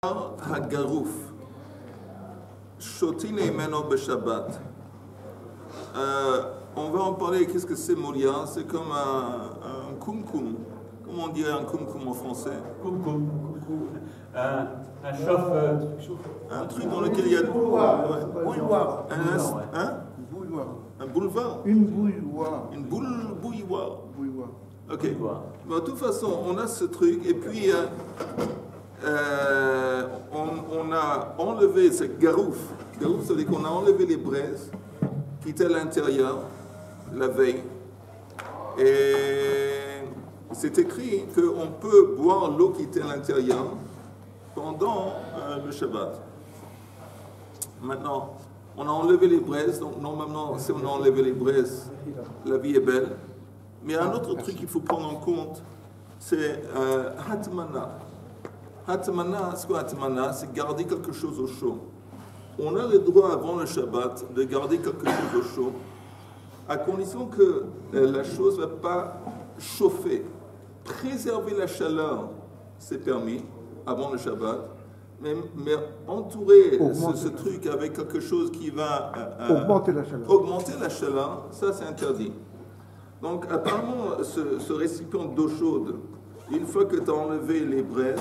Hagarouf, Shotin Emeno Beshabbat. On va en parler. Qu'est-ce que c'est Molia? C'est comme un kumkum. Comment on dirait un kumkum en français? Kumkum. Un chauffe. Un truc dans lequel il y a. Bouilloire. Un boulevard. Une bouilloire. Une bouilloire. Bouilloire. Ok. Bon, de toute façon, on a ce truc et puis on a enlevé ce garouf. Garouf, ça veut dire qu'on a enlevé les braises qui étaient à l'intérieur la veille. Et c'est écrit qu'on peut boire l'eau qui était à l'intérieur pendant le Shabbat. Maintenant, on a enlevé les braises, donc normalement, si on a enlevé les braises, la vie est belle. Mais un autre truc qu'il faut prendre en compte, c'est Hatmana. Hatmana, c'est quoi Hatmana? C'est garder quelque chose au chaud. On a le droit avant le Shabbat de garder quelque chose au chaud, à condition que la chose ne va pas chauffer. Préserver la chaleur, c'est permis avant le Shabbat, mais entourer ce truc avec quelque chose qui va augmenter la chaleur, ça c'est interdit. Donc apparemment, ce récipient d'eau chaude, une fois que tu as enlevé les braises,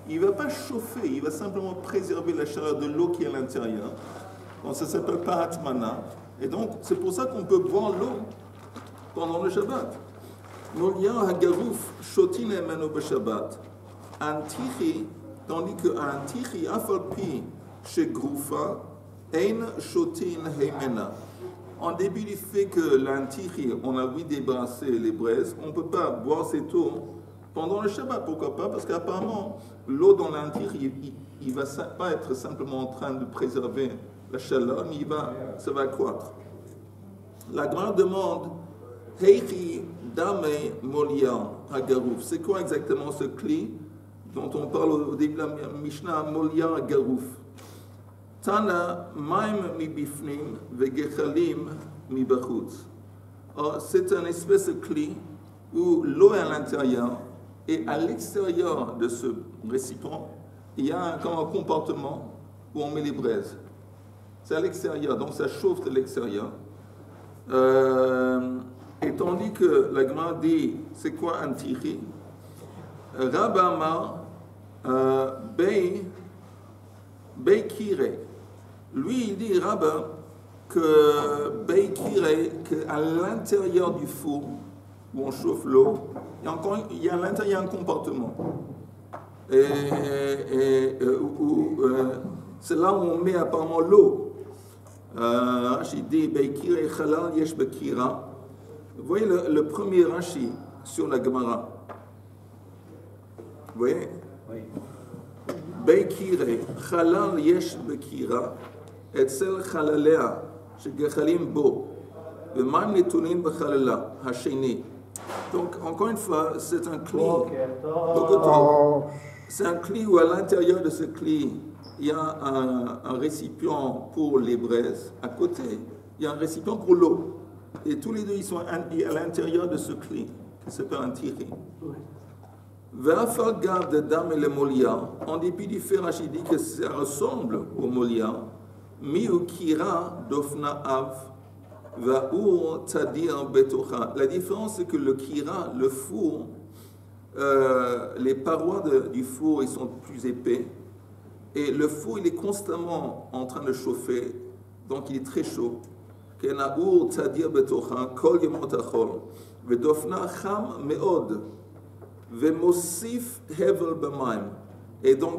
il ne va pas chauffer, il va simplement préserver la chaleur de l'eau qui est à l'intérieur. Donc ça ne s'appelle pas Hatmana. Et donc c'est pour ça qu'on peut boire l'eau pendant le Shabbat. Molia hagarouf shotin emeno b'Shabbat. Antichi, tandis qu'un tichi afalpi chez Groufa, ein shotin heimena. En début du fait que l'antichi, on a oui débarrassé les braises, on ne peut pas boire cette eau pendant le Shabbat. Pourquoi pas? Parce qu'apparemment, l'eau dans l'antichi, il ne va pas être simplement en train de préserver la chaleur, mais ça va accroître. La grande demande, Heichi Dame Molia Hagarouf. C'est quoi exactement ce cli dont on parle au début de la Mishnah, Molia Hagarouf? Tana Maim mi bifnim vegechalim mi bachutz. C'est un espèce de cli où l'eau est à l'intérieur et à l'extérieur de ce récipient, il y a comme un compartiment où on met les braises. C'est à l'extérieur, donc ça chauffe de l'extérieur. Et tandis que la Gemara dit, c'est quoi un tichi? Rabama Beikire. Lui, il dit, Rabba, que Beikire, qu'à l'intérieur du four, où on chauffe l'eau, il y a à l'intérieur un compartiment. C'est là où on met apparemment l'eau. Rashi dit, Beikire chalal yesh bekira. Vous voyez le premier Rashi sur la Gemara. Vous voyez? Oui. Beikire chalal yesh bekira. Etzel chalalea shegechalim bo. V'man netunin b'chalala hasheni. Donc, encore une fois, c'est un cli. C'est un cli où à l'intérieur de ce cli, il y a un récipient pour les braises. À côté, il y a un récipient pour l'eau. Et tous les deux, ils sont à l'intérieur de ce cli, qui s'appelle un tiri. Ve'afal gav de dame et le molia, en dépit du fait, Rashi dit que ça ressemble au molia, mi ukira dofna av. La différence, c'est que le kira, le four, les parois du four, ils sont plus épais. Et le four, il est constamment en train de chauffer, donc il est très chaud. Et donc,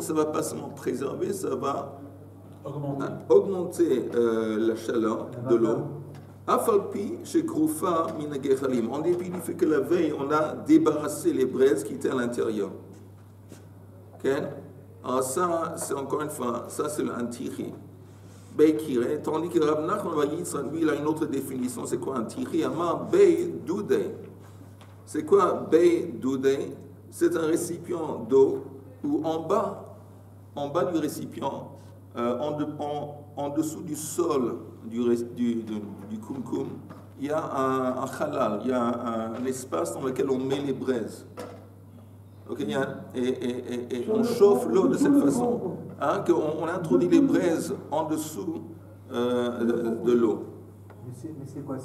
ça ne va pas seulement préserver, ça va augmenter la chaleur de l'eau. Afalpi chez Groufa minagechalim. En dépit du fait que la veille, on a débarrassé les braises qui étaient à l'intérieur. Okay? Alors ça, c'est encore une fois, ça c'est l'antichi. Beikire, tandis que Rav Nachman bar Yitzchak, lui, il a une autre définition. C'est quoi antichi? Amar bei doudei. C'est quoi bei doudei? C'est un récipient d'eau où en bas du récipient, en dessous du sol du kumkum, il y a un halal, il y a un espace dans lequel on met les braises. Okay, et on chauffe l'eau de cette façon. hein, qu'on introduit les braises en dessous de l'eau. Mais c'est quoi?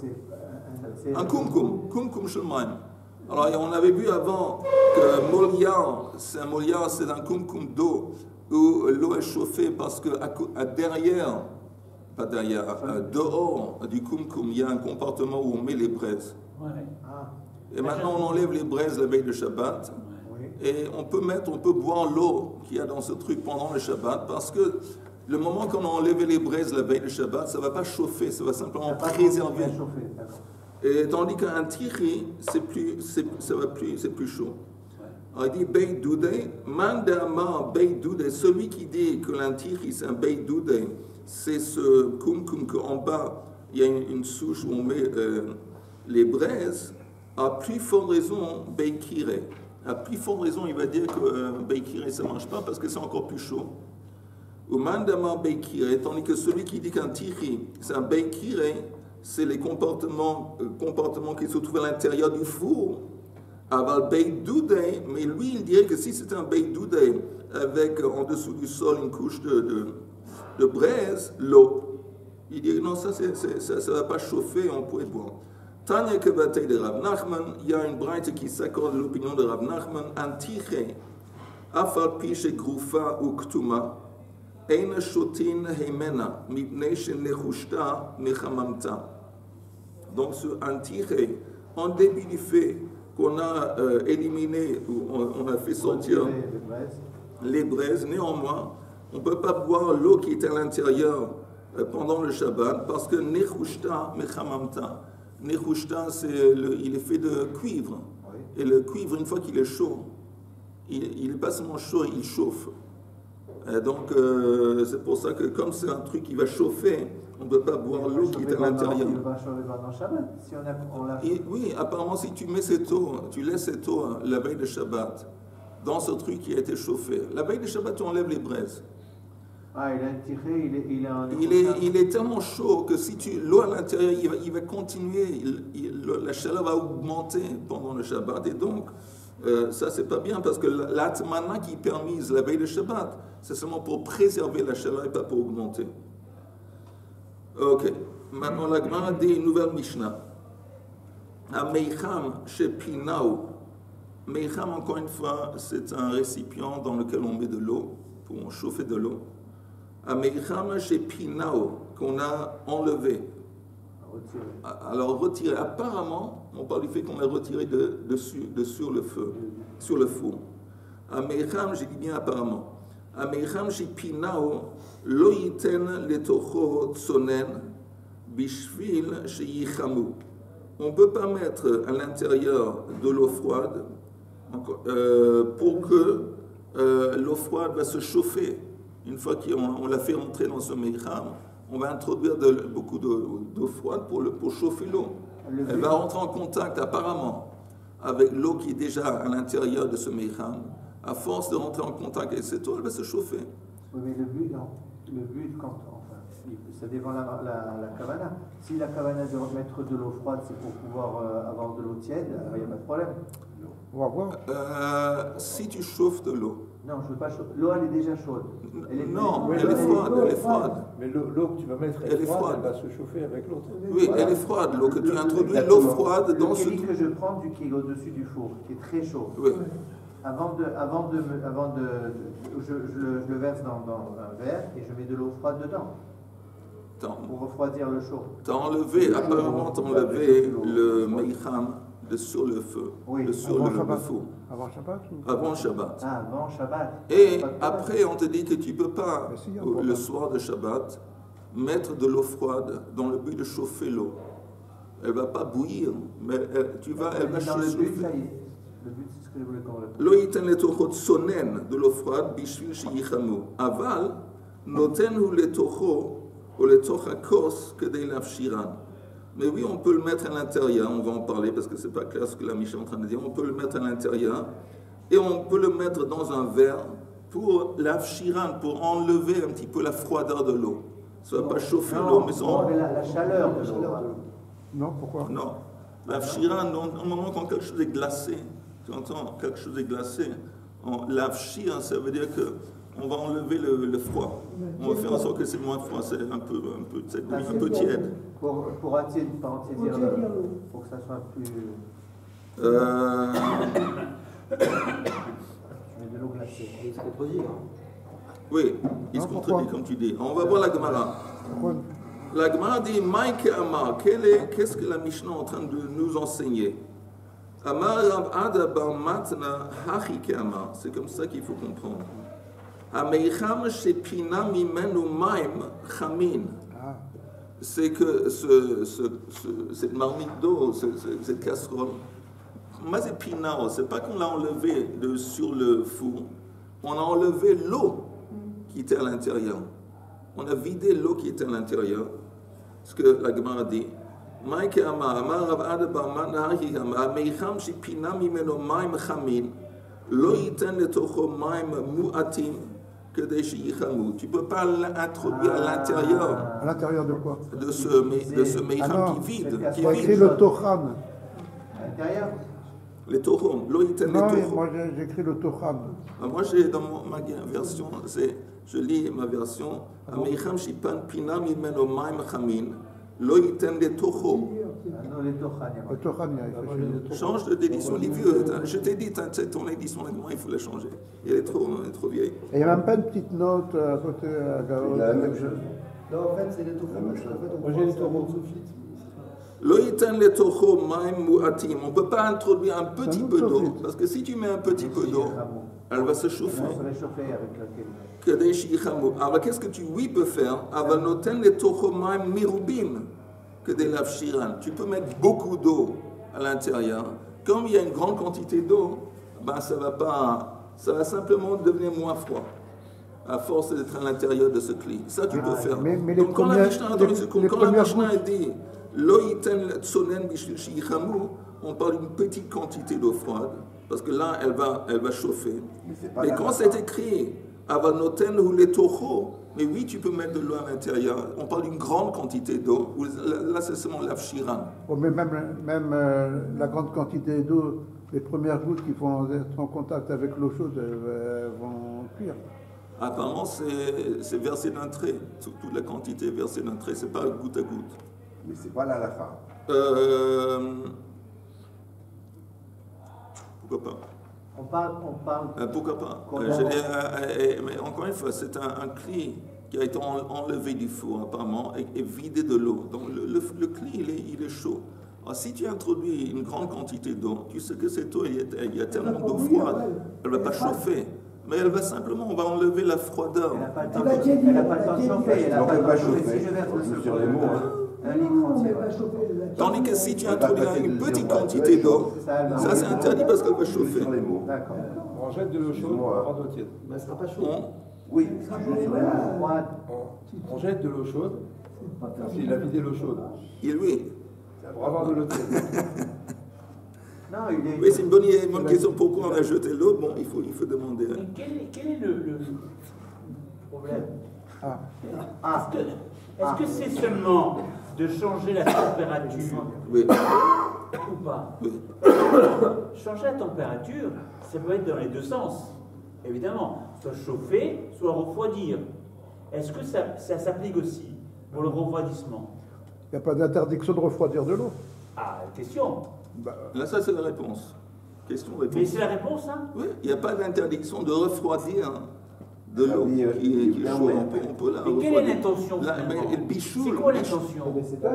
Un kumkum shulmaim. Alors on avait vu avant que molia, c'est un kumkum d'eau où l'eau est chauffée parce que derrière, pas derrière, dehors du kumkum, il y a un compartiment où on met les braises. Ouais. Ah, Et maintenant on enlève les braises la veille de Shabbat. oui. Et on peut boire l'eau qu'il y a dans ce truc pendant le Shabbat parce que le moment qu'on a enlevé les braises la veille de Shabbat, ça ne va pas chauffer, ça va simplement préserver. Chauffer, d'accord. Et tandis qu'un tiri, c'est plus chaud. Alors il dit Beit Doudé, Mandama Beit Doudé, celui qui dit que l'intiri c'est un Beit Doudé, c'est ce kumkum qu'en bas il y a une souche où on met les braises, à plus forte raison Beit Kiré. À plus forte raison, il va dire que Beit Kiré ça ne marche pas parce que c'est encore plus chaud. Ou Mandama Beit Kiré, tandis que celui qui dit qu'un tiri c'est un Beit Kiré, c'est les comportements qui se trouvent à l'intérieur du four. Aval Beit Doudé, mais lui il dirait que si c'est un Beit Doudé avec en dessous du sol une couche de braise, l'eau, il dit non, ça ne va pas chauffer, on pourrait boire. Tanya Kevatei de Rav Nachman, il y a une braïte qui s'accorde à l'opinion de Rav Nachman, Antiché, Afal Piche Groufa ou Ktuma, Eina Shotin Heimena, Mipnei Shenechushta Mechamamta. Donc ce Antiché, en début du fait qu'on a éliminé, ou on a fait sortir les braises, néanmoins, on ne peut pas boire l'eau qui est à l'intérieur pendant le Shabbat parce que Nechushta Mechamamta. Nechushta, il est fait de cuivre. Et le cuivre, une fois qu'il est chaud, il n'est pas seulement chaud, il chauffe. Donc, c'est pour ça que comme c'est un truc qui va chauffer, on ne peut pas boire l'eau qui est à l'intérieur. Il va chauffer pendant Shabbat. Si on l'a fait. Oui, apparemment, si tu mets cette eau, tu laisses cette eau la veille de Shabbat, dans ce truc qui a été chauffé, la veille de Shabbat, tu enlèves les braises. Ah, il a tiré, il est tellement chaud que si l'eau à l'intérieur, il va continuer, la chaleur va augmenter pendant le Shabbat. Et donc, ça, c'est pas bien parce que l'atmana qui est permise la veille de Shabbat, c'est seulement pour préserver la chaleur et pas pour augmenter. Ok. Maintenant, la Gemara dit une nouvelle Mishnah. À Meicham, chez Pinao. Meicham, encore une fois, c'est un récipient dans lequel on met de l'eau, pour chauffer de l'eau. À Meicham, chez Pinao, qu'on a enlevé. Alors, retiré. Apparemment, on parle du fait qu'on l'a retiré de sur le feu, sur le four. À Meicham, j'ai dit bien apparemment. À Meicham, chez Pinao, lo yiten letocho tsonen bishvil chez Yichamu. On ne peut pas mettre à l'intérieur de l'eau froide pour que l'eau froide va se chauffer. Une fois qu'on l'a fait entrer dans ce meicham, on va introduire beaucoup d'eau froide pour chauffer l'eau. Elle va rentrer en contact apparemment avec l'eau qui est déjà à l'intérieur de ce meicham. À force de rentrer en contact avec cette eau, elle va se chauffer. Oui, mais le but, ça dépend la kavana. Si la kavana de remettre de l'eau froide, c'est pour pouvoir avoir de l'eau tiède, il n'y a pas de problème. On va voir. Si tu chauffes de l'eau. Non, je ne veux pas chauffer. L'eau, elle est déjà chaude. Elle est froide. Mais l'eau que tu vas mettre, elle est froide, elle va se chauffer avec l'autre. Oui, voilà. Elle est froide. L'eau que tu introduis, l'eau froide dans ce... Le kéli que je prends, qui est au-dessus du four, qui est très chaud. Oui. Je le verse dans un verre et je mets de l'eau froide dedans. Pour refroidir le chaud. Apparemment, tu as enlevé le meicham sur le feu, sur le four. Avant Shabbat Avant Shabbat. Ah, avant Shabbat. Et après, on te dit que tu ne peux pas, le soir de Shabbat, mettre de l'eau froide dans le but de chauffer l'eau. Elle ne va pas bouillir, mais elle va chauffer. Le but, c'est ce que je voulais qu'on Lo yiten letochot sonen de l'eau froide bishvil sheyichamu. Aval notenhu letocho ou letoch hakos kedei lafshiran. Mais oui, on peut le mettre à l'intérieur, on va en parler parce que c'est pas clair ce que la Mishnah est en train de dire. On peut le mettre à l'intérieur et on peut le mettre dans un verre pour l'afshiran, pour enlever un petit peu la froideur de l'eau. Ça ne va pas chauffer l'eau, mais la chaleur de l'eau. Non, pourquoi? Non. L'afshiran, au moment quand quelque chose est glacé, tu entends, quelque chose est glacé, l'afshir, ça veut dire que on va enlever le froid. On va faire en sorte que c'est moins froid, c'est un peu tiède. Pour attirer, pour que ça soit plus... Je mets de l'eau glacée. Il se contredit. Oui, il se contredit comme tu dis. On va voir la Gemara. La Gemara dit Maïke Amar, qu'est-ce que la Mishnah est en train de nous enseigner? Amar Rav Ada bar Matna Hachike Amar, c'est comme ça qu'il faut comprendre. Ameicham shepina mimenu maim chamin. C'est que cette marmite d'eau, cette casserole, Mazepinao, c'est pas qu'on l'a enlevé sur le four, on a enlevé l'eau qui était à l'intérieur. On a vidé l'eau qui était à l'intérieur. Ce que la Gemara dit. Maïke Amar, Amar Rav Ada bar Matna Hachike Amar, Ameicham shepina mimenu maim chamin, lo yiten letocho maim mu'atim. Tu ne peux pas l'introduire à l'intérieur. À l'intérieur de quoi? De ce meïcham qui vide. Qui a écrit le Tocham. À l'intérieur? Les Tocham. Non, moi j'ai écrit le Tocham. Moi j'ai dans ma version, je lis ma version. Meïcham shipan pinam imeno maim chamin. Lo yiten les Tocham. Non, les Tocham. Le Tocham, il y a change d'édition, les vieux. Je t'ai dit, ton édition, il faut la changer. Elle est trop vieille. Et il n'y a même pas une petite note à côté la même chose. Non, en fait, c'est les Tocham. Moi j'ai les Tocham. On ne peut pas introduire un petit peu d'eau, parce que si tu mets un petit peu d'eau, elle va se chauffer. Elle va se réchauffer avec laquelle. Alors qu'est-ce que tu peux faire? Tu peux mettre beaucoup d'eau à l'intérieur. Comme il y a une grande quantité d'eau, ben ça va simplement devenir moins froid à force d'être à l'intérieur de ce cli. Ça tu peux faire. Donc quand la Mishnah dit on parle d'une petite quantité d'eau froide, parce que là elle va chauffer. Mais quand c'est écrit Avanoten ou les tocho, mais oui, tu peux mettre de l'eau à l'intérieur. On parle d'une grande quantité d'eau. Là, c'est seulement l'afshiran. Oh, mais même la grande quantité d'eau, les premières gouttes qui vont être en contact avec l'eau chaude vont cuire. Apparemment, c'est versé d'un trait. Toute la quantité est versée d'un trait. C'est pas goutte à goutte. Mais c'est pas la fin. Pourquoi pas? On parle. Pourquoi pas? Mais encore une fois, c'est un cli qui a été enlevé du four apparemment et vidé de l'eau. Donc le cli, il est chaud. Alors, si tu introduis une grande quantité d'eau, tu sais que cette eau, il y a tellement d'eau froide, elle ne va pas chauffer. Mais elle va simplement, on va enlever la froideur. Elle n'a pas le temps de chauffer. Elle n'a pas le temps de chauffer. Si je verse sur les mots, un litre entier. Tandis que si tu introduis une petite quantité d'eau, ça c'est interdit parce qu'elle va chauffer. D'accord. On jette de l'eau chaude en eau tiède. Mais elle ne sera pas chaude. Oui, On jette de l'eau chaude. Il a vidé l'eau chaude. Oui. Pour avoir de l'eau tiède. Non, oui, c'est une bonne question. Pourquoi on a jeté l'eau? Bon, il faut demander. Mais quel est le problème? Est-ce que c'est seulement de changer la température ou pas? Oui. Changer la température, ça peut être dans les deux sens, évidemment. Soit chauffer, soit refroidir. Est-ce que ça s'applique aussi pour le refroidissement? Il n'y a pas d'interdiction de refroidir de l'eau. Ah, question. Là, ça c'est la réponse. Question-réponse. Mais c'est la réponse, hein? Oui, il n'y a pas d'interdiction de refroidir de l'eau qui est chaude. On peut la refroidir. Mais quelle est l'intention? C'est quoi l'intention?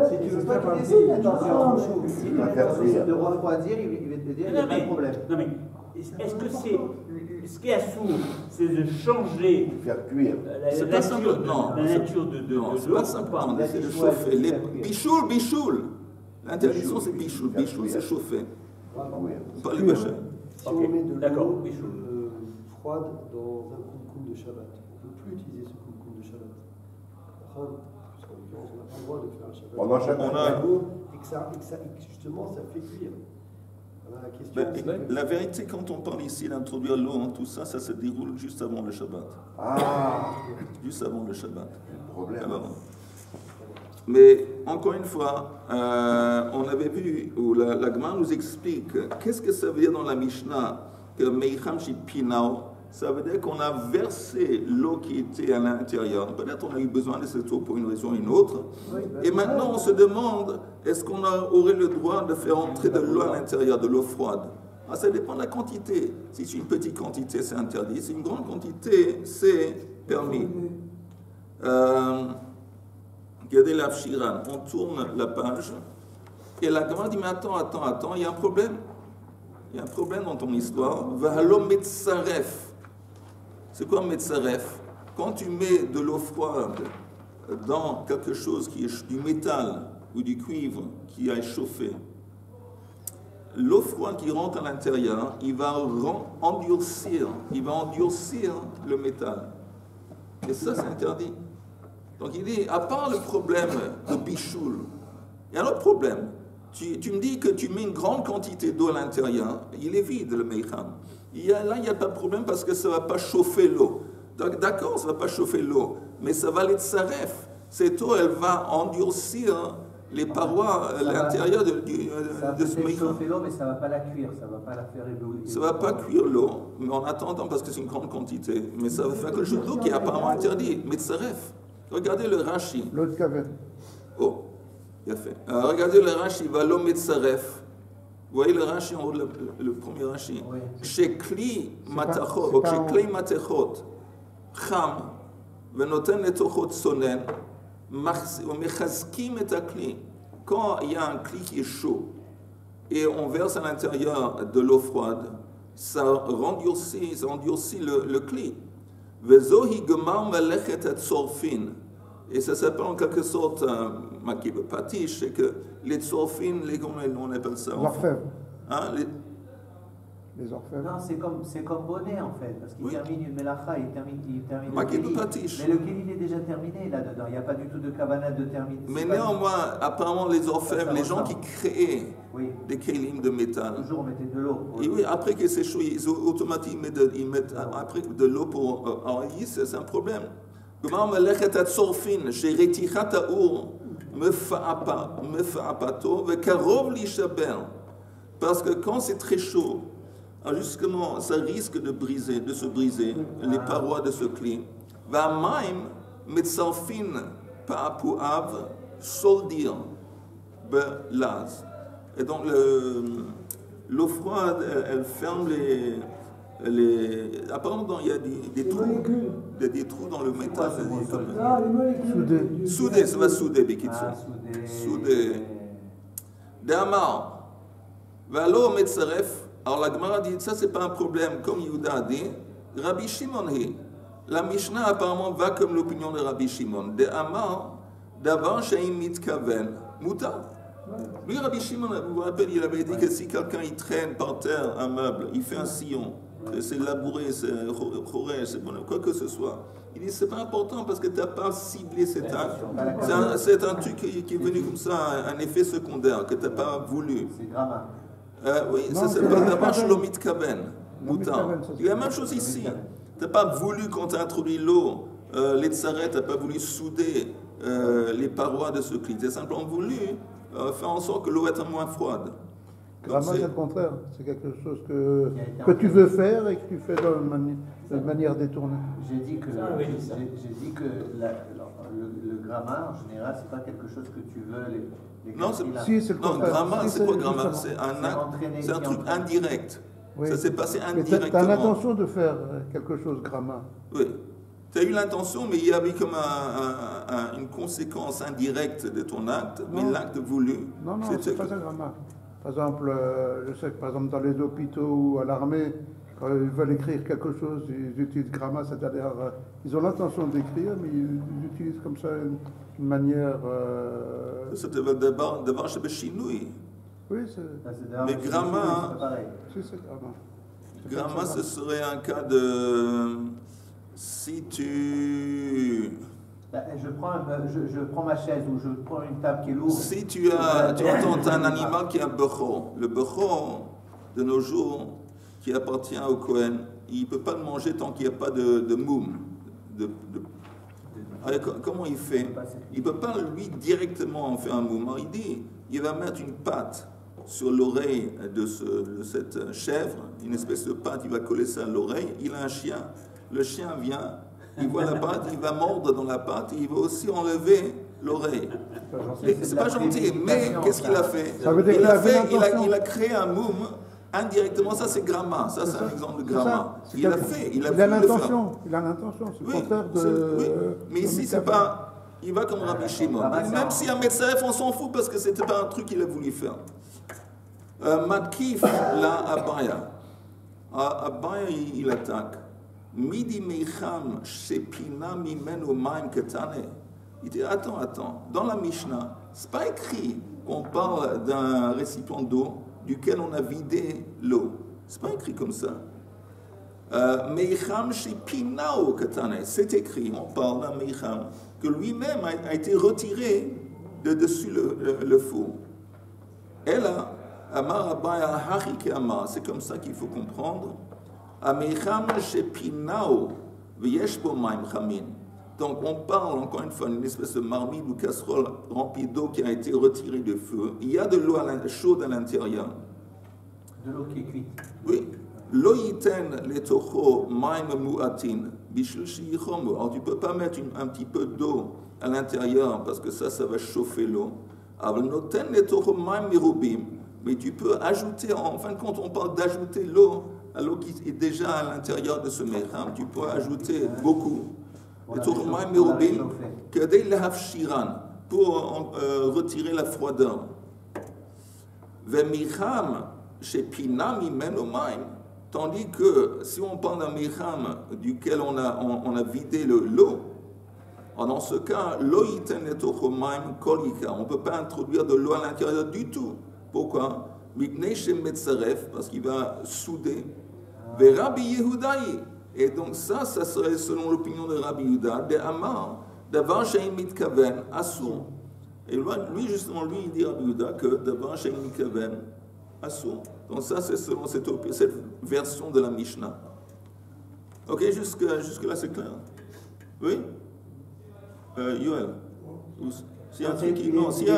Si tu veux pas utiliser l'intention, si tu veux de refroidir, il va te dire qu'il n'y a pas de problème. Non mais, est-ce que c'est... Ce qui est assourd, c'est de changer faire cuire. C'est pas simple, non. La nature de l'eau. C'est pas simple, c'est de chauffer. Bichoul. L'interdiction, c'est bichoul. Bichoul, c'est chauffer. Pas les bachets. Si on met de l'eau froide dans un koum de Shabbat, on ne peut plus utiliser ce koum de Shabbat. Puisqu'en l'occurrence, on n'a pas le droit de faire un Shabbat. Pendant Shabbat. Et que justement, ça fait cuire. La vérité, quand on parle ici d'introduire l'eau, tout ça se déroule juste avant le Shabbat. Juste avant le Shabbat. Alors, mais encore une fois, on avait vu, où la Gemara nous explique qu'est-ce que ça veut dire dans la Mishnah que Meicham Shipinao, ça veut dire qu'on a versé l'eau qui était à l'intérieur. Peut-être on a eu besoin de cette eau pour une raison ou une autre. Et maintenant, on se demande, est-ce qu'on aurait le droit de faire entrer de l'eau à l'intérieur, de l'eau froide? Ah, ça dépend de la quantité. Si c'est une petite quantité, c'est interdit. Si c'est une grande quantité, c'est permis. Regardez l'Afshiran. On tourne la page. Et la Gemara dit, mais attends, il y a un problème. Il y a un problème dans ton histoire. Vahalo metzaref. C'est quoi metzaref? Quand tu mets de l'eau froide dans quelque chose qui est du métal ou du cuivre qui a chauffé, l'eau froide qui rentre à l'intérieur, il va endurcir le métal. Et ça, c'est interdit. Donc il dit, à part le problème de bichoul, il y a un autre problème. Tu me dis que tu mets une grande quantité d'eau à l'intérieur, il est vide le meicham. Là, il n'y a pas de problème parce que ça ne va pas chauffer l'eau. Donc d'accord, ça ne va pas chauffer l'eau, mais ça va l'etsaref. Cette eau, elle va endurcir les parois à l'intérieur de ce meicham. Ça va chauffer l'eau, mais ça ne va pas la cuire, ça ne va pas la faire éblouir. Ça ne va pas cuire l'eau, mais en attendant, parce que c'est une grande quantité. Mais ça va faire quelque chose d'eau qui est apparemment interdit, metzaref. Regardez le Rashi. L'eau de caverne. Oh. Bien fait. Regardez le Rashi, Valo Metzaref. Vous voyez le Rashi en haut, le premier Rashi. Chez Kli Matachot, chez Kli Matachot, Cham, Venoten Letochot Sonen, Mechazkim et Akli. Quand il y a un Kli qui est chaud et on verse à l'intérieur de l'eau froide, ça endurcit le Kli. Vezohi Gemar Melechet et Sorfin. Et ça s'appelle en quelque sorte makib patish, c'est que les tzorfines, comment on appelle ça? Les orfèvres. Hein, les orfèvres. Non, c'est comme bonnet en fait, parce qu'il termine une melacha, il termine makib le kéli. patish. Mais le kéli il est déjà terminé là-dedans, il n'y a pas du tout de kavanah de terminer. Mais néanmoins, apparemment les orfèvres, les gens qui créaient des kélim de métal. Toujours on mettait de l'eau. Et oui, après que c'est chaud, ils automatiquement ils mettent après de l'eau pour enrayer, c'est un problème. Gomar melechet atzorfin, sheretichat haour, mefa'apato, vekarov lishaber. Parce que quand c'est très chaud, justement, ça risque de se briser les parois de ce cli. Va'amaim metzarfin pa'apuav soldir belaz. Et donc l'eau froide, elle ferme apparemment, il y a des trous dans le métal. Soudé, ça va souder, Bekitsu. Soudé. D'Amar. Valo Metzaref. Alors la Gemara dit, ça c'est pas un problème, comme Yehuda a dit. Rabbi Shimon hi. La Mishnah apparemment va comme l'opinion de Rabbi Shimon. D'Amar, d'avar she'im mitkaven, muta. Lui, Rabbi Shimon, vous vous rappelez, il avait dit que si quelqu'un il traîne par terre un meuble, il fait un sillon, c'est labouré, c'est choré, c'est bon, quoi que ce soit. Il dit c'est pas important parce que tu n'as pas ciblé cet acte. C'est un truc qui est venu comme ça, un effet secondaire que tu n'as pas voulu. C'est grave. Oui, ça s'appelle d'abord Shlomit Kaven, moutant. Il y a la même chose ici. Tu n'as pas voulu, quand tu as introduit l'eau, les tsarets, tu n'as pas voulu souder les parois de ce clit. Tu as simplement voulu faire en sorte que l'eau est moins froide. Grama, c'est le contraire. C'est quelque chose que tu veux faire et que tu fais de manière détournée. J'ai dit que le grama, en général, c'est pas quelque chose que tu veux. Non, c'est le contraire. Grama, c'est quoi grama? C'est un truc indirect. Oui. Ça s'est passé indirectement. Tu as l'intention de faire quelque chose grama. Oui. Tu as eu l'intention, mais il y avait comme une conséquence indirecte de ton acte, mais l'acte voulu. Non, c'est pas ça grama. Par exemple, je sais que par exemple dans les hôpitaux ou à l'armée, quand ils veulent écrire quelque chose, ils utilisent gramma, c'est-à-dire ils ont l'intention d'écrire, mais ils utilisent comme ça une manière. C'était d'abord chez Béchinoui. Oui, c'est. Mais gramma. Si, c'est gramma. Gramma, ce serait un cas de. Si tu. Je prends ma chaise ou je prends une table qui est lourde. Si tu entends un animal qui est un bechor, le bechor de nos jours qui appartient au Kohen, il ne peut pas le manger tant qu'il n'y a pas de moum. Alors, comment il fait? Il ne peut pas lui directement en faire un moum. Alors, il dit, il va mettre une pâte sur l'oreille de cette chèvre, une espèce de pâte, il va coller ça à l'oreille. Il a un chien. Le chien vient, il voit la pâte, il va mordre dans la pâte et il va aussi enlever l'oreille. C'est pas gentil, mais qu'est-ce qu'il a fait? Il a créé un moum indirectement. Ça, c'est gramma. Ça, c'est un exemple de gramma. Il a fait. Il a l'intention. Il a l'intention. C'est le contraire de. Oui. Mais ici, c'est pas. Il va comme Rabbi Shimon. Même si un médecin, on s'en fout parce que c'était pas un truc qu'il a voulu faire. Matkif, la Abaya. Abaya, il attaque. Midi meicham shepina mimenu maim ketane. Il dit attends. Dans la Mishnah, c'est pas écrit qu'on parle d'un récipient d'eau duquel on a vidé l'eau. C'est pas écrit comme ça. Meicham shepinao ketane. C'est écrit. On parle d'un meicham que lui-même a été retiré de dessus le four. Et là, Amar Abaya Harike Amar, c'est comme ça qu'il faut comprendre. Ameicham shepinao v'yeshbo maim chamin. Donc on parle encore une fois d'une espèce de marmite ou casserole remplie d'eau qui a été retirée du feu. Il y a de l'eau chaude à l'intérieur. De l'eau qui est cuite. Oui. Lo yiten letocho maim mu'atin bishul shiyichomu. Alors tu ne peux pas mettre un petit peu d'eau à l'intérieur parce que ça va chauffer l'eau. Aval noten letocho maim mirubim. Mais tu peux ajouter, en fin de compte, on parle d'ajouter l'eau à l'eau qui est déjà à l'intérieur de ce mecham. Tu peux ajouter beaucoup. Letocho maim mirubim kedei lehafshiran, pour retirer la froideur. Vemicham shepina mimenu maim. Tandis que si on parle d'un mecham duquel on a vidé l'eau, dans ce cas, l'eau iten letocho maim kolika. On ne peut pas introduire de l'eau à l'intérieur du tout. Pourquoi? Parce qu'il va souder. Rabbi Yehudaï. Et donc ça serait selon l'opinion de Rabbi Yehuda, de Amar, d'avoir chez mitkaven assour. Et lui, justement, il dit Rabbi Yehuda que d'avoir chez mitkaven assour. Donc ça, c'est selon cette version de la Mishnah. Ok, jusque là, c'est clair. Oui? Yoel? S'il y a un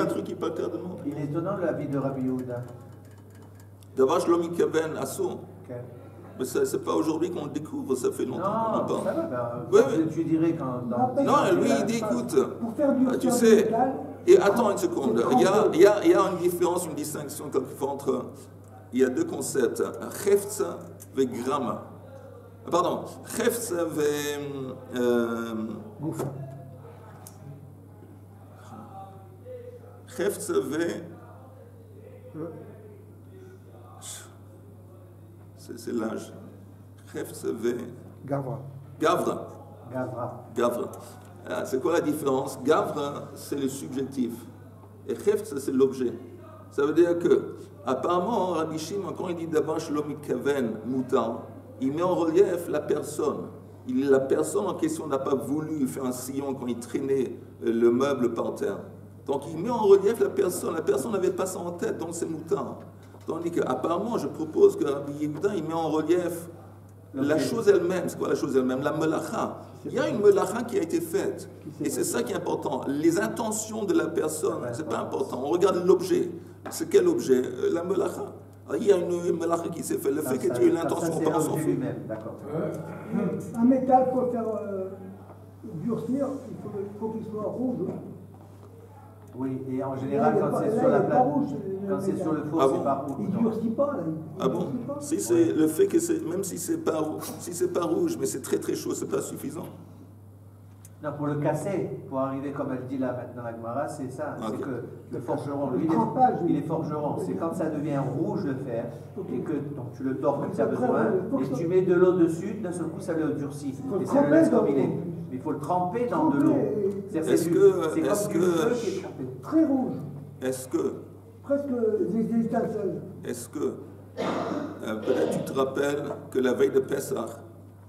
truc qui n'est pas clair, demande. Il est étonnant l'avis de Rabbi Yehuda. D'abord, Shlomi Kaven, Assour. Mais ce n'est pas aujourd'hui qu'on le découvre, ça fait longtemps qu'on en parle. Ça va, oui. Tu dirais quand. Non, lui, il dit écoute, tu sais, et attends une seconde, il y a une différence, une distinction quelquefois entre. Il y a deux concepts, Chefza et Grama. Pardon, Chefza et. Chefza et. C'est l'âge. Chefza et. Gavra. C'est quoi la différence? Gavra, c'est le subjectif. Et Chefza, c'est l'objet. Ça veut dire que, apparemment, Rabbi Shimon, quand il dit d'abord Shlomi Kaven Moutar, il met en relief la personne. La personne en question n'a pas voulu faire un sillon quand il traînait le meuble par terre. Donc il met en relief la personne. La personne n'avait pas ça en tête, donc c'est Moutar. Tandis qu'apparemment, je propose que Rabbi Yehuda, il met en relief la chose elle-même. C'est quoi la chose elle-même? La melacha. Il y a une melacha qui a été faite. Et c'est ça qui est important. Les intentions de la personne, c'est pas important. On regarde l'objet. C'est quel objet? La melacha. Il y a une melacha qui s'est faite. Le fait que tu aies l'intention, on s'en fout. Un métal, pour faire durcir, il faut qu'il soit rouge. Oui, et en général, quand c'est sur la plate, quand c'est sur le four, c'est pas rouge. Il ne durcit pas, là. Ah bon? Si c'est le fait que c'est, même si c'est pas rouge, mais c'est très très chaud, c'est pas suffisant. Non, pour le casser, pour arriver, comme elle dit là maintenant la Gemara, c'est ça. Okay. C'est que le forgeron, lui, il est forgeron. C'est quand ça devient rouge le fer, et que donc, tu le tords comme tu as besoin, et tu mets de l'eau dessus, d'un seul coup ça le durcit. Et ça le laisse comme il est. Mais il faut le tremper dans de l'eau. C'est comme du feu qui est trempé. Très rouge. Est-ce que. Presque des étincelles. Est-ce que. Peut-être tu te rappelles que la veille de Pessah,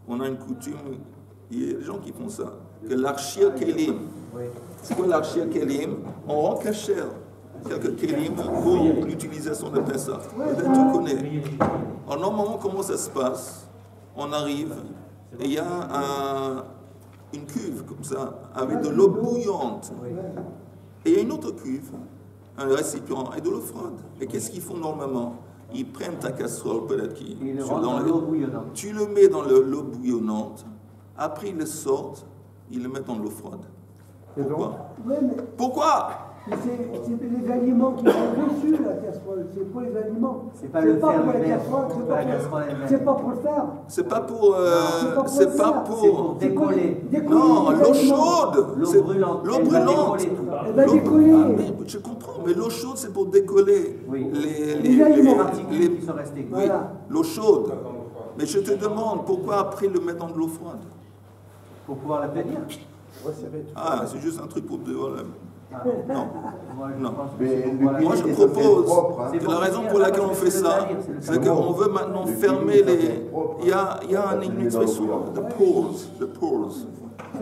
on a une coutume, il y a des gens qui font ça, que l'archir kelim. C'est quoi l'archir kelim? On rend cachère quelques kelim pour l'utilisation de Pessah. Peut-être tu connais. Alors normalement, comment ça se passe? On arrive et il y a une cuve comme ça, avec de l'eau bouillante. Et il y a une autre cuve un récipient et de l'eau froide. Et qu'est-ce qu'ils font normalement? Ils prennent ta casserole, peut-être qu'ils... dans l'eau bouillonnante. Tu le mets dans l'eau bouillonnante, après ils le sortent, ils le mettent dans l'eau froide. Pourquoi? Pourquoi? C'est les aliments qui sont dessus, la casserole. C'est pour les aliments. C'est pas le faire pour la lui-même. casserole. C'est pas pour le faire. C'est pas pour... c'est pas pour décoller. Non, l'eau chaude. L'eau brûlante. L'eau brûlante. Elle va décoller. Mais je comprends, mais l'eau chaude, c'est pour décoller Oui. aliments. Les qui sont restés. Oui, l'eau chaude. Mais je te demande, pourquoi après le mettre dans de l'eau froide? Pour pouvoir la tenir. Ah, c'est juste un truc pour... Voilà. Non. Non. Mais Moi, je propose, c'est la raison pour laquelle on fait ça, c'est qu'on veut maintenant fermer les... Il y a une expression, the pores.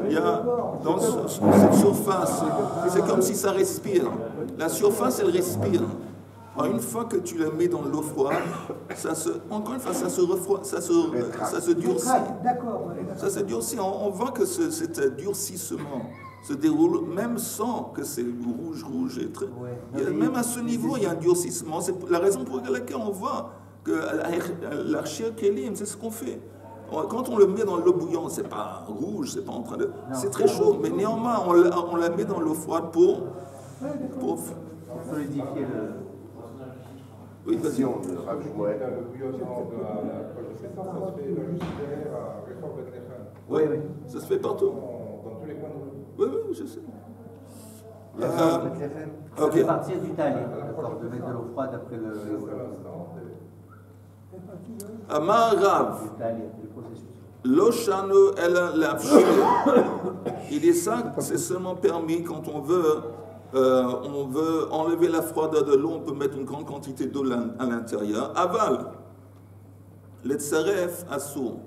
Il y a dans cette surface, c'est comme si ça respire. La surface, elle respire. Alors, une fois que tu la mets dans l'eau froide, encore une fois, ça se durcit. Ça se durcit. On voit que cet durcissement se déroule même sans que c'est rouge et très... Même à ce niveau, il y a un durcissement. C'est la raison pour laquelle on voit que l'archir Kélim, c'est ce qu'on fait. Quand on le met dans l'eau bouillante, c'est pas rouge, c'est pas en train de... C'est très chaud, mais néanmoins, on la met dans l'eau froide pour solidifier le... Oui, vas-y. Si on rajoute Le bouillonnement de la projet, ça se fait juste derrière à Réforme Bethléem. Oui, ça se fait partout. Dans tous les coins de l'eau. Oui, je sais. Ça fait partir du talis, d'accord, de mettre de l'eau froide après le... Amar Rav, Loshanu el l'afshir. Il est ça, c'est seulement permis quand on veut enlever la froideur de l'eau, on peut mettre une grande quantité d'eau à l'intérieur. Aval, le tsaref assour.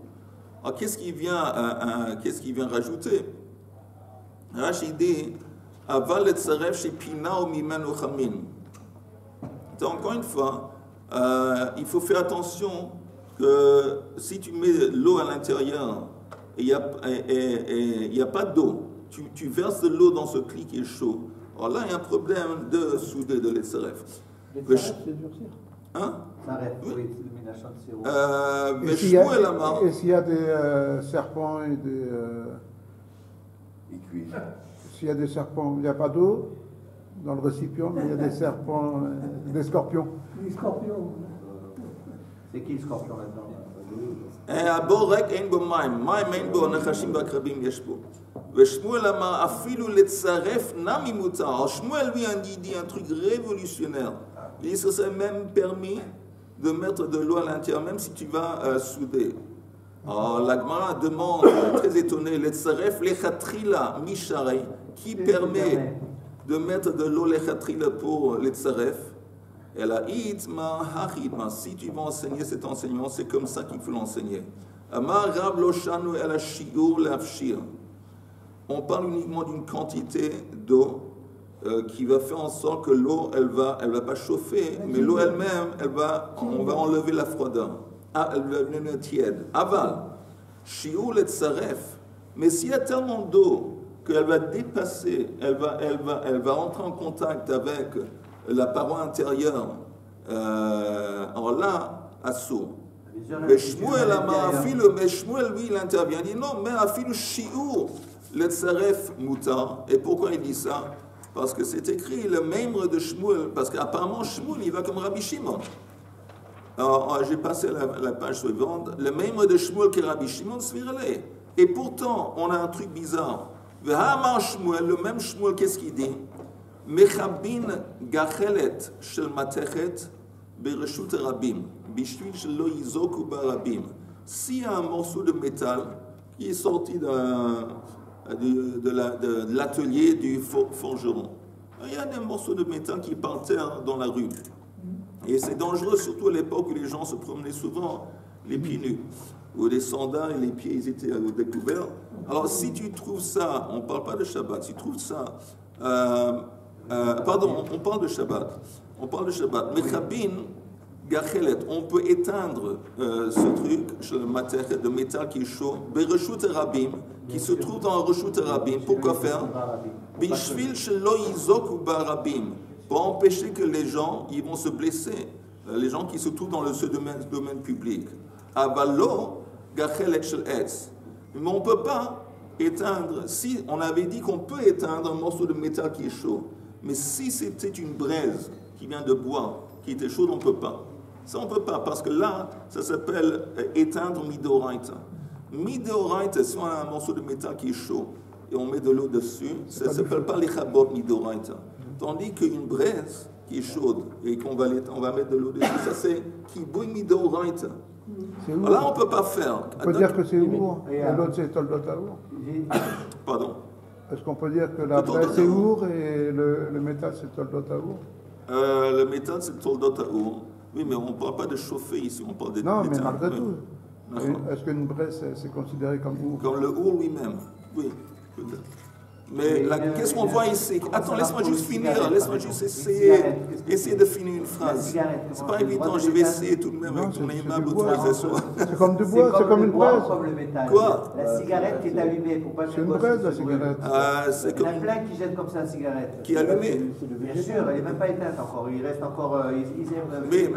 Alors qu'est-ce qu'il vient rajouter? Rashi dit, aval le tsaref chez Pina ou Mimenu Chamin. Encore une fois, il faut faire attention que si tu mets l'eau à l'intérieur et il n'y a pas d'eau, tu verses de l'eau dans ce cli qui est chaud. Alors là, il y a un problème de souder de l'etsaref. L'etsaref, c'est durcir. Hein? Oui. Et s'il y a des serpents et des... S'il y a des serpents, il n'y a pas d'eau dans le récipient, mais il y a des serpents, des scorpions. Les scorpions. C'est qui le scorpion là-dedans? הבורק אין בו מים אין בו נחשים ועקרבים יש בו. ושמואל אמר אפילו לצרף נמי מותר. שמואל lui a dit un truc révolutionnaire. Il dit que c'est même permis de mettre de l'eau à l'intérieur, même si tu vas souder. Alors la Gemara demande, très étonné, letsaref lechatrila misharei, qui permet de mettre de l'eau lechatrila pour letsaref? Et la itma hachidma, si tu vas enseigner cet enseignement, c'est comme ça qu'il faut l'enseigner. Amar Rav Loshanu el shiur l'afshir. On parle uniquement d'une quantité d'eau qui va faire en sorte que l'eau, elle va pas chauffer, mais l'eau elle-même, on va enlever la froideur. Elle va devenir tiède. Aval, shiur l'etsaref. Mais s'il y a tellement d'eau qu'elle va dépasser, elle va entrer en contact avec la paroi intérieure, alors là, assour. Mais Shmuel, lui, il intervient. Il dit non, mais afilu shiur l'etsaref mutar. Et pourquoi il dit ça? Parce que c'est écrit le membre de Shmuel, parce qu'apparemment Shmuel, il va comme Rabbi Shimon. Alors, j'ai passé la page suivante. Le membre de Shmuel qui est Rabbi Shimon, Svirele. Et pourtant, on a un truc bizarre. V'hamar Shmuel, le même Shmuel, qu'est-ce qu'il dit? Mechabin gachelet shel matechet bereshut rabim bishvil shelo yizoku barabim. S'il y a un morceau de métal qui est sorti de l'atelier du forgeron, il y a des morceaux de métal qui par terre dans la rue. Et c'est dangereux, surtout à l'époque où les gens se promenaient souvent les pieds nus, ou des sandales et les pieds ils étaient découverts. Alors si tu trouves ça, on ne parle pas de Shabbat, si tu trouves ça... pardon, on parle de Shabbat. Mechabin gachelet, on peut éteindre ce truc, de métal qui est chaud, bereshut rabim, qui se trouve dans Reshut rabim. Pourquoi faire? Bishvil shelo yizoku barabim, pour empêcher que les gens ils vont se blesser, les gens qui se trouvent dans ce domaine public. Avalo, gachel shel etz. Mais on ne peut pas éteindre, si on avait dit qu'on peut éteindre un morceau de métal qui est chaud, mais si c'était une braise qui vient de bois, qui était chaude, on ne peut pas. Ça, on ne peut pas, parce que là, ça s'appelle éteindre midoraita. Midoraita, si on a un morceau de métal qui est chaud et on met de l'eau dessus, ça ne s'appelle pas les chabot midoraita. Tandis qu'une braise qui est chaude et qu'on va mettre de l'eau dessus, ça c'est kibouy midoraita. Là, on ne peut pas faire. On peut dire que c'est Our, et l'autre c'est Toldot Our. Pardon. Est-ce qu'on peut dire que la braise c'est Our et le métal c'est Toldot Our? Le métal c'est Toldot Our. Oui, mais on ne parle pas de chauffer ici, on parle de métal. Non, mais malgré tout. Est-ce qu'une braise c'est considéré comme Our? Comme le Our lui-même, oui, peut-être. Mais qu'est-ce qu'on voit ici? Attends, laisse-moi juste finir, laisse-moi juste essayer de finir une phrase. C'est pas évident, je vais essayer tout de même avec ton aimable autorisation. C'est comme du bois, c'est comme une braise. Quoi? La cigarette qui est allumée, pour pas que c'est une braise la cigarette. Il y en a plein qui jettent comme ça la cigarette. Qui est allumée? Bien sûr, elle n'est même pas éteinte encore, il reste encore... Mais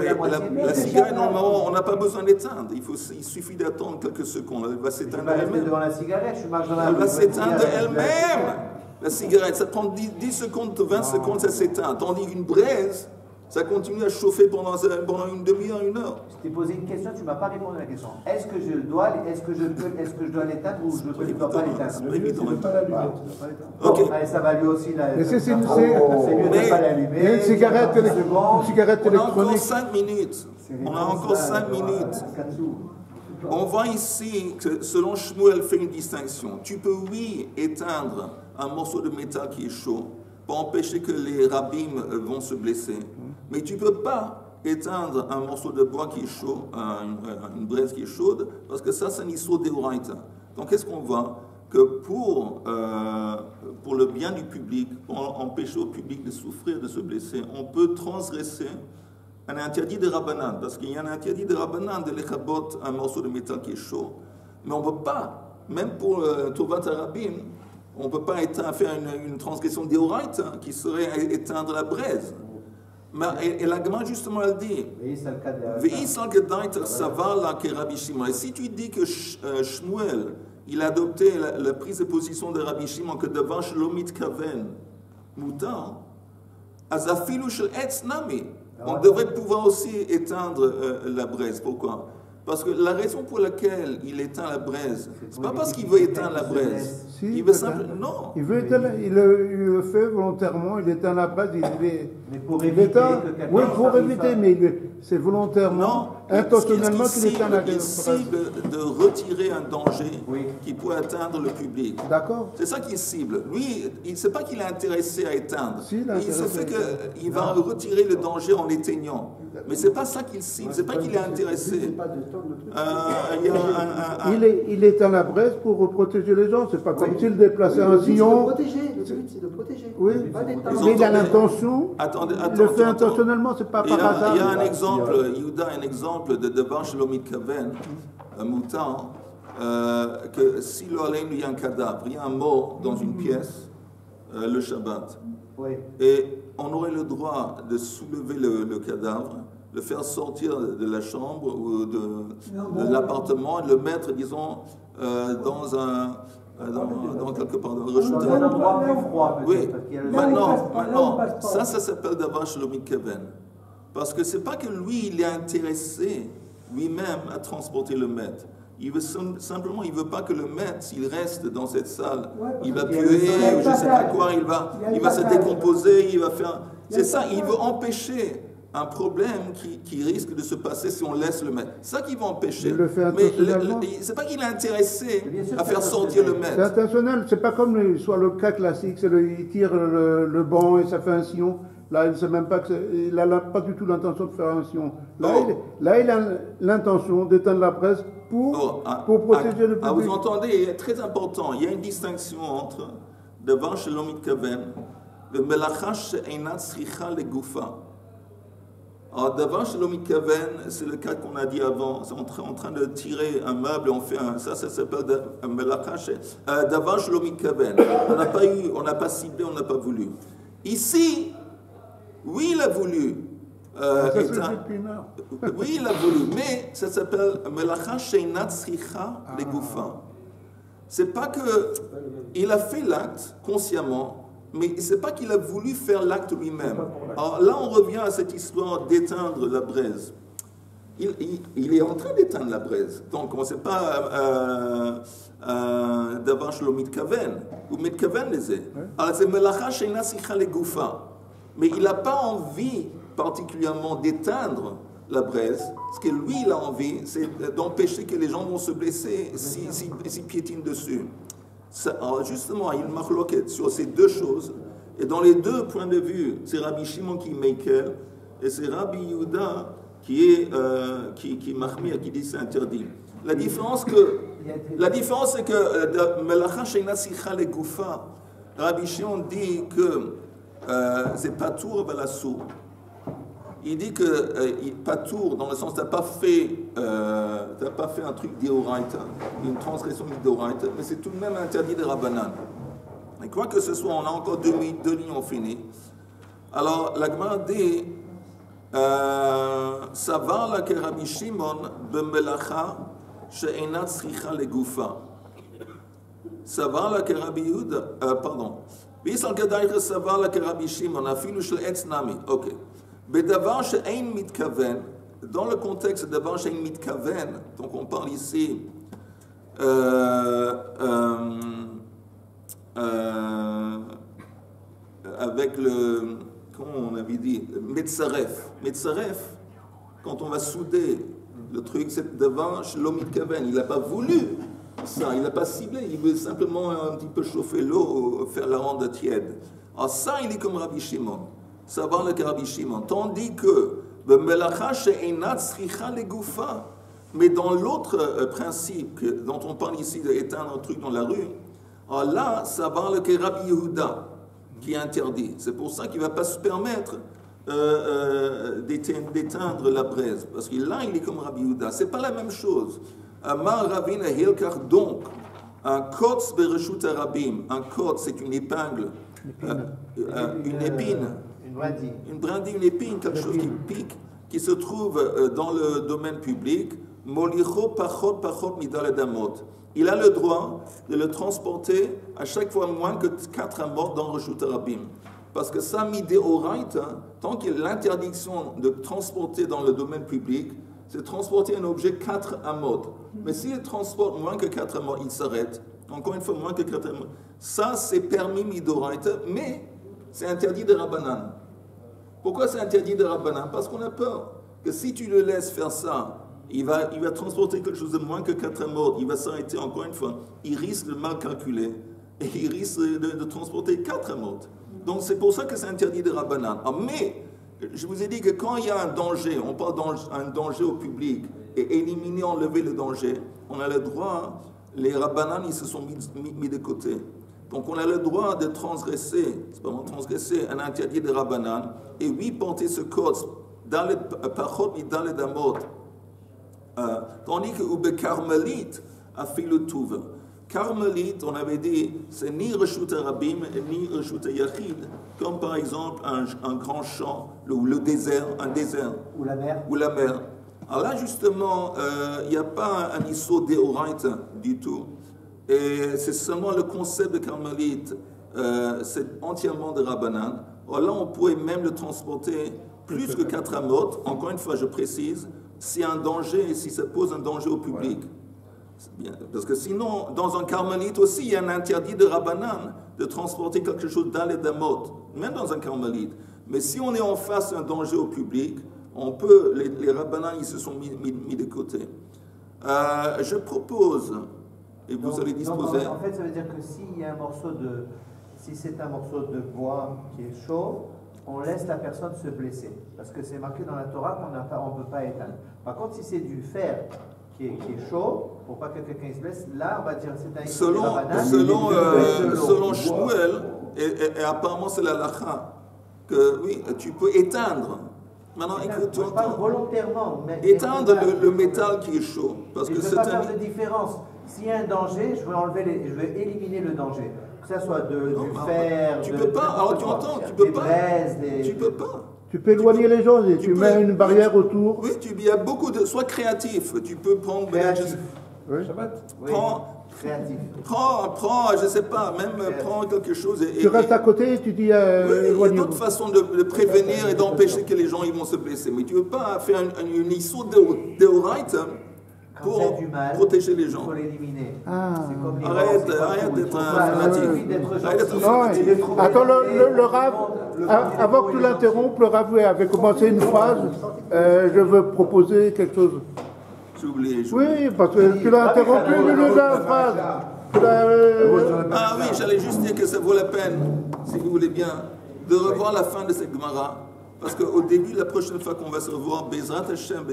la cigarette, normalement, on n'a pas besoin d'éteindre, il suffit d'attendre quelques secondes, elle va s'éteindre elle-même. Devant la cigarette, je marche dans la rue. Elle va s'éteindre elle-même. La cigarette, ça prend 10 secondes, 20 secondes, ça s'éteint. Tandis qu'une braise, ça continue à chauffer pendant une demi-heure, 1 heure. Je t'ai posé une question, tu ne m'as pas répondu à la question. Est-ce que je dois l'éteindre ou je ne peux pas l'éteindre? C'est pas évident. Ok. Allez, ça va lui aussi. Là, c'est mieux de pas l'allumer. Il y a une cigarette électronique. On a encore 5 minutes. On a encore 5 minutes. On voit ici que selon Shmuel, elle fait une distinction. Tu peux, oui, éteindre un morceau de métal qui est chaud pour empêcher que les rabbim vont se blesser. Mais tu ne peux pas éteindre un morceau de bois qui est chaud, une braise qui est chaude, parce que ça, c'est un issur d'Eoraita. Donc, qu'est-ce qu'on voit? Que pour le bien du public, pour empêcher au public de souffrir, de se blesser, on peut transgresser un interdit de Rabbanan, parce qu'il y a un interdit de Rabbanan de l'échabot un morceau de métal qui est chaud. Mais on ne peut pas, même pour Tovat Harabim, on ne peut pas faire une transgression d'Eoraita qui serait éteindre la braise. Et la Gemara justement elle dit et si tu dis que Shmuel il a adopté la prise de position de Rabbi Shimon que devant Shlomit Kaven Moutar, Azafilu Shel Etz Nami, on devrait pouvoir aussi éteindre la braise. Pourquoi? Parce que la raison pour laquelle il éteint la braise, c'est pas parce qu'il veut éteindre la braise. Si, il veut simplement. Non. Il le fait volontairement, il éteint la braise, mais pour éviter oui, pour éviter, mais c'est volontairement, intentionnellement qu'il éteint la braise. Il cible de retirer un danger qui pourrait atteindre le public. D'accord. C'est ça qu'il cible. Lui, il ne sait pas qu'il est intéressé à éteindre. Si, il se fait qu'il va retirer le danger en éteignant. Mais ce n'est pas ça qu'il cible, ce n'est pas qu'il est intéressé. Il éteint la braise pour protéger les gens, c'est pas comme s'il déplaçait un sillon. Le but c'est de protéger. Oui, mais il a l'intention, il le fait intentionnellement, c'est pas par hasard. Il y a un exemple, Yehuda, un exemple de devant Shlomit Kaven, Moutan, que si il y a un cadavre, il y a un mort dans une pièce, le Shabbat, et on aurait le droit de soulever le cadavre, le faire sortir de la chambre ou de l'appartement et le mettre, disons, dans quelque part, dans un endroit plus froid. Oui, maintenant, ça s'appelle d'abord Shlomit Kaven. Parce que c'est pas que lui, il est intéressé lui-même à transporter le maître. Il veut simplement, il veut pas que le maître, s'il reste dans cette salle, il va puer, ou je sais pas quoi, il va se décomposer, il va faire. C'est ça, il veut empêcher un problème qui risque de se passer si on laisse le maître. C'est ça qu'il va empêcher. Mais c'est pas qu'il est intéressé à faire sortir le maître. C'est intentionnel, c'est pas comme soit le cas classique, il tire le banc et ça fait un sillon. Là, il ne sait même pas il n'a pas du tout l'intention de faire un sillon. Là, il a l'intention d'éteindre la braise pour protéger le public. Vous entendez, c'est très important. Il y a une distinction entre devant Shlomit Kaven, le melacha she'einat tzricha legoufa. Alors, devant Shlomit Kaven, c'est le cas qu'on a dit avant. C'est en train de tirer un meuble et on fait ça s'appelle un melacha devant Shlomit Kaven. On n'a pas ciblé, on n'a pas voulu. Ici, Oui, il a voulu. Oui, il a voulu, mais ça s'appelle Melacha Sheinat Tzricha Legoufa. C'est pas que il a fait l'acte consciemment, mais c'est pas qu'il a voulu faire l'acte lui-même. Alors là, on revient à cette histoire d'éteindre la braise. Il est en train d'éteindre la braise. Donc, on ne sait pas d'avoir Shlo Mitkaven ou Mitkaven les est. Alors, c'est Melacha Sheinat Tzricha Legoufa. Mais il n'a pas envie particulièrement d'éteindre la braise. Ce que lui, il a envie, c'est d'empêcher que les gens vont se blesser s'ils piétinent dessus. Alors justement, il marloquette sur ces deux choses. Et dans les deux points de vue, c'est Rabbi Shimon qui Meikel et c'est Rabbi Yehuda qui Mahmir, qui dit c'est interdit. La différence, c'est que Melacha Sheina Sicha Legoufa, Rabbi Shimon dit que c'est patour balassou. Il dit que patour dans le sens t'as pas fait un truc d'Oraita, une transgression d'Oraita, mais c'est tout de même interdit de Rabbanan. Et quoi que ce soit, on a encore deux lignes, on finit. Alors la Gemara dit Savar la que Rabbi Shimon b'melacha she'enat tzricha legoufa. Savar la que Rabbi Yehuda, pardon. Bisal Kedaycha Savar la que Rabbi Shimon afilu shel etz nami. Ok. Bedavar she'ein mitkaven, dans le contexte de davar she'ein mitkaven, donc on parle ici avec le, comment on avait dit, Metzaref. Metzaref, quand on va souder le truc, c'est davar she'lo mitkaven, il n'a pas voulu ça, il n'a pas ciblé, il veut simplement un petit peu chauffer l'eau, faire la rendre tiède. Alors ça, il est comme Rabbi Shimon. Savoir le Rabbi Shimon. Tandis que mais dans l'autre principe dont on parle ici d'éteindre un truc dans la rue, alors là, savoir le Rabbi Yehuda qui est interdit. C'est pour ça qu'il ne va pas se permettre d'éteindre la braise. Parce que là, il est comme Rabbi Yehuda. Ce n'est pas la même chose. Amar Ravina Hilkar, donc, un kotz bereshut arabim. Un kotz, c'est une épingle, une épine. Une brindille, une épine, quelque chose qui pique, qui se trouve dans le domaine public. Molicho pachot pachot midal damot. Il a le droit de le transporter à chaque fois moins que 4 amot dans Reshut Arabim. Parce que ça, midéoraita, tant qu'il y a l'interdiction de transporter dans le domaine public, c'est transporter un objet 4 amot. Mais s'il transporte moins que 4 amot, il s'arrête. Encore une fois, moins que 4 amot. Ça, c'est permis midéoraita, mais c'est interdit de Rabbanan. Pourquoi c'est interdit de Rabbanan? Parce qu'on a peur que si tu le laisses faire ça, il va transporter quelque chose de moins que 4 amot, il va s'arrêter encore une fois, il risque de mal calculer et il risque de transporter 4 amot. Donc c'est pour ça que c'est interdit de Rabbanan. Ah, mais je vous ai dit que quand il y a un danger, on parle d'un danger au public et éliminer, enlever le danger, on a le droit, les Rabbanan ils se sont mis de côté. Donc on a le droit de transgresser, c'est pas vraiment transgresser, un interdit de Rabbanan, et oui, porter ce code dans les pachot et dans les damot. Tandis que Ube Carmelite a fait le touve. Carmelite, on avait dit, c'est ni Reshut Arabim, ni Reshut Yachid, comme par exemple un grand champ, le désert, un désert. Ou la mer. Ou la mer. Alors là, justement, il n'y a pas un iso deoraita du tout. Et c'est seulement le concept de Carmelite, c'est entièrement de Rabbanan. Alors là, on pourrait même le transporter plus que 4 amot. Encore une fois, je précise, s'il y a un danger, si ça pose un danger au public. Bien. Parce que sinon, dans un Carmelite aussi, il y a un interdit de Rabbanan de transporter quelque chose dans les damot, même dans un Carmelite. Mais si on est en face d'un danger au public, on peut, les Rabbanan, ils se sont mis de côté. Je propose... Et vous allez disposer. En fait, ça veut dire que si c'est un morceau de bois qui est chaud, on laisse la personne se blesser. Parce que c'est marqué dans la Torah qu'on ne peut pas éteindre. Par contre, si c'est du fer qui est chaud, pour pas que quelqu'un se blesse, là, on va dire c'est un selon Shmuel, et apparemment c'est la lacha, que oui, tu peux éteindre. Maintenant, écoute, tu entends. Volontairement. Éteindre le métal qui est chaud. Parce que je ne veux pas faire de différence. S'il y a un danger, je vais éliminer le danger. Que ça soit du fer, tu peux pas, alors tu entends, tu peux pas. Tu peux pas. Tu peux éloigner les gens et tu mets une barrière autour. Oui, il y a beaucoup de. Sois créatif. Tu peux prendre. Créatif. Oui. Créatif. Prends, je sais pas, même prends quelque chose. Tu restes à côté et tu dis. Oui, il y a d'autres façons de prévenir et d'empêcher que les gens ils vont se blesser. Mais tu ne veux pas faire une issue de pour protéger les gens. Il faut l'éliminer. Arrête d'être un fanatique. Attends, le Rav, avant que tu l'interrompes, le Rav avait commencé une phrase. Je veux proposer quelque chose. J'ai oublié. Oui, parce que tu l'as interrompu, de la phrase. Ah oui, j'allais juste dire que ça vaut la peine, si vous voulez bien, de revoir la fin de cette Gemara. Parce qu'au début, la prochaine fois qu'on va se revoir, Bezrat Hashem,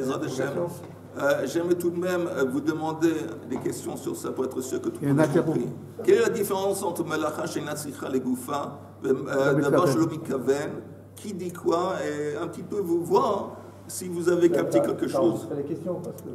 j'aimerais tout de même vous demander des questions sur ça pour être sûr que tout le monde a compris. Quelle est la différence entre Melacha Shenatsicha le Goufa, d'abord Shelo Mikaven, qui dit quoi, et un petit peu vous voir si vous avez capté quelque chose. Les questions parce que...